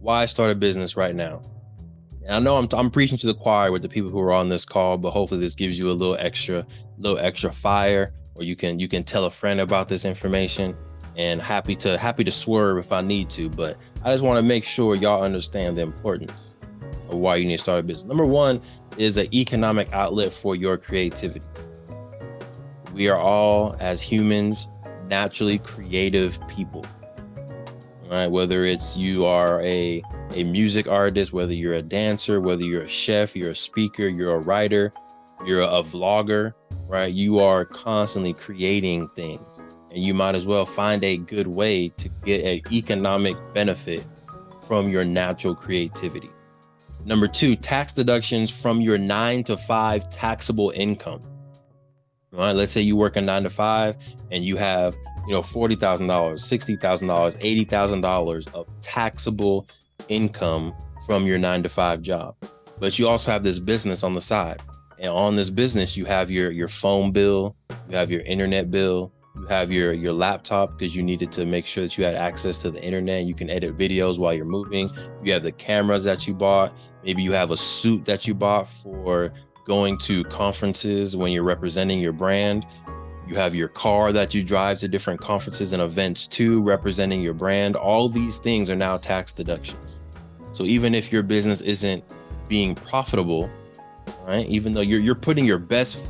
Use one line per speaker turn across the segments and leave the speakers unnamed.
why start a business right now? And I know I'm preaching to the choir with the people who are on this call, but hopefully this gives you a little extra fire, or you can tell a friend about this information. And happy to swerve if I need to, but I just want to make sure y'all understand the importance of why you need to start a business. Number one is an economic outlet for your creativity. We are all, as humans, naturally creative people. Right? Whether it's you are a music artist, whether you're a dancer, whether you're a chef, you're a speaker, you're a writer, you're a vlogger, right? You are constantly creating things, and you might as well find a good way to get an economic benefit from your natural creativity. Number two, tax deductions from your 9-to-5 taxable income. All right, let's say you work a 9-to-5 and you have $40,000, $60,000, $80,000 of taxable income from your 9-to-5 job. But you also have this business on the side. And on this business, you have your phone bill, you have your internet bill, you have your laptop because you needed to make sure that you had access to the internet. You can edit videos while you're moving. You have the cameras that you bought. Maybe you have a suit that you bought for going to conferences when you're representing your brand. You have your car that you drive to different conferences and events too, representing your brand. All these things are now tax deductions. So even if your business isn't being profitable, right? Even though you're putting your best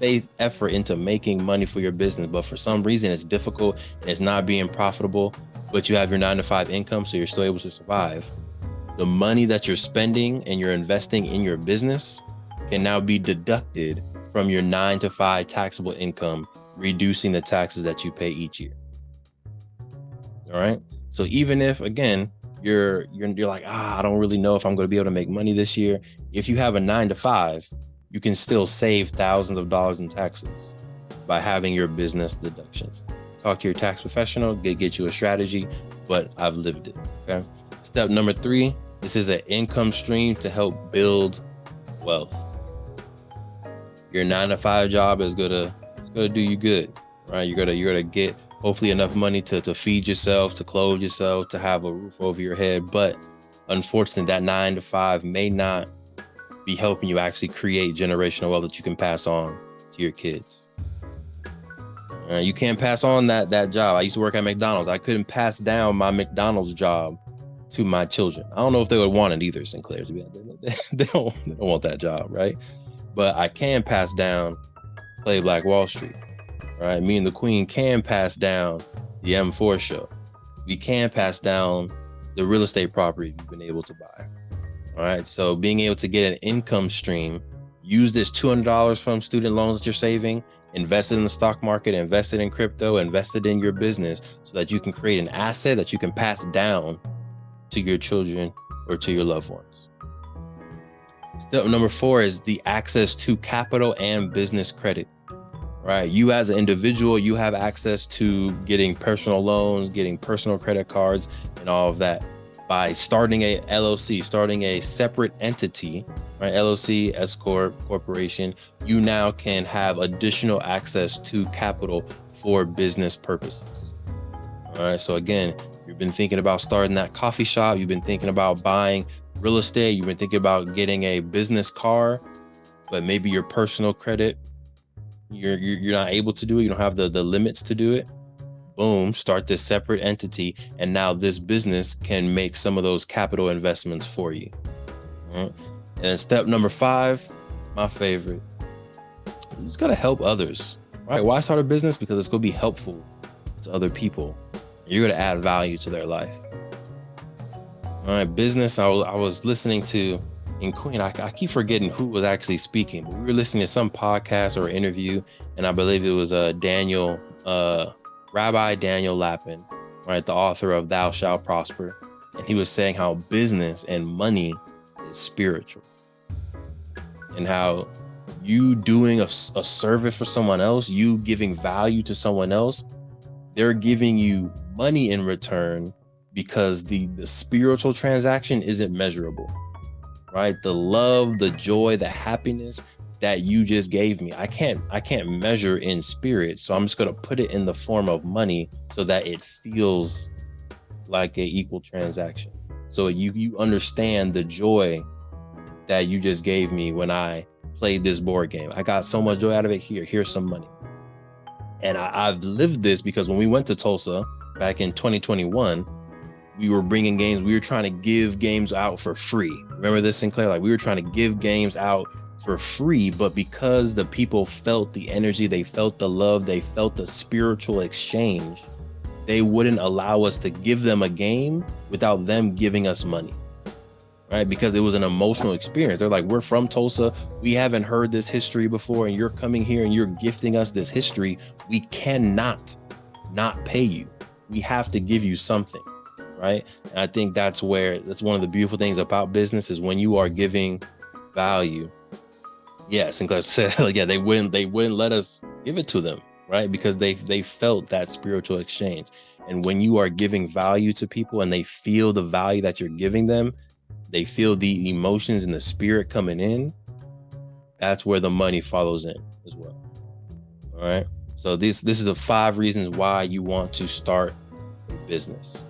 faith effort into making money for your business, but for some reason it's difficult and it's not being profitable, but you have your 9-to-5 income, so you're still able to survive. The money that you're spending and you're investing in your business can now be deducted from your 9-to-5 taxable income, reducing the taxes that you pay each year. All right. So even if, again, you're like, I don't really know if I'm going to be able to make money this year. If you have a 9-to-5, you can still save thousands of dollars in taxes by having your business deductions. Talk to your tax professional, get you a strategy, but I've lived it. Okay. Step number 3, this is an income stream to help build wealth. Your 9-to-5 job is gonna do you good, right? You're gonna get hopefully enough money to feed yourself, to clothe yourself, to have a roof over your head. But unfortunately, that 9-to-5 may not be helping you actually create generational wealth that you can pass on to your kids. You can't pass on that job. I used to work at McDonald's. I couldn't pass down my McDonald's job to my children. I don't know if they would want it either, Sinclair. To be honest, they don't want that job, right? But I can pass down Play Black Wall Street, right? Me and the Queen can pass down the M4 show. We can pass down the real estate property we've been able to buy. All right. So being able to get an income stream, use this $200 from student loans that you're saving, invest it in the stock market, invest it in crypto, invest it in your business so that you can create an asset that you can pass down to your children or to your loved ones. Step number 4 is the access to capital and business credit, right? You as an individual, you have access to getting personal loans, getting personal credit cards, and all of that by starting a LLC, starting a separate entity, right? LLC, S Corp, corporation. You now can have additional access to capital for business purposes. All right. So again, you've been thinking about starting that coffee shop. You've been thinking about buying real estate. You've been thinking about getting a business car, but maybe your personal credit, you're not able to do it. You don't have the limits to do it. Boom, start this separate entity. And now this business can make some of those capital investments for you. Right? And step number 5, my favorite, you just got to help others, right? Why start a business? Because it's going to be helpful to other people. You're going to add value to their life. All right, business. I was listening to in Queen. I keep forgetting who was actually speaking, but we were listening to some podcast or interview, and I believe it was Rabbi Daniel Lapin, right, the author of Thou Shalt Prosper, and he was saying how business and money is spiritual, and how you doing a service for someone else, you giving value to someone else, they're giving you money in return. Because the spiritual transaction isn't measurable, right? The love, the joy, the happiness that you just gave me, I can't measure in spirit. So I'm just going to put it in the form of money so that it feels like an equal transaction. So you understand the joy that you just gave me when I played this board game. I got so much joy out of it. Here's some money. And I've lived this because when we went to Tulsa back in 2021, we were bringing games. We were trying to give games out for free. Remember this, Sinclair? Like, we were trying to give games out for free, but because the people felt the energy, they felt the love, they felt the spiritual exchange, they wouldn't allow us to give them a game without them giving us money, right? Because it was an emotional experience. They're like, we're from Tulsa. We haven't heard this history before, and you're coming here and you're gifting us this history. We cannot not pay you. We have to give you something. Right. And I think that's one of the beautiful things about business is when you are giving value. Yeah, Sinclair said, like, yeah, they wouldn't let us give it to them, right? Because they felt that spiritual exchange. And when you are giving value to people and they feel the value that you're giving them, they feel the emotions and the spirit coming in, that's where the money follows in as well. All right. So this is the 5 reasons why you want to start a business.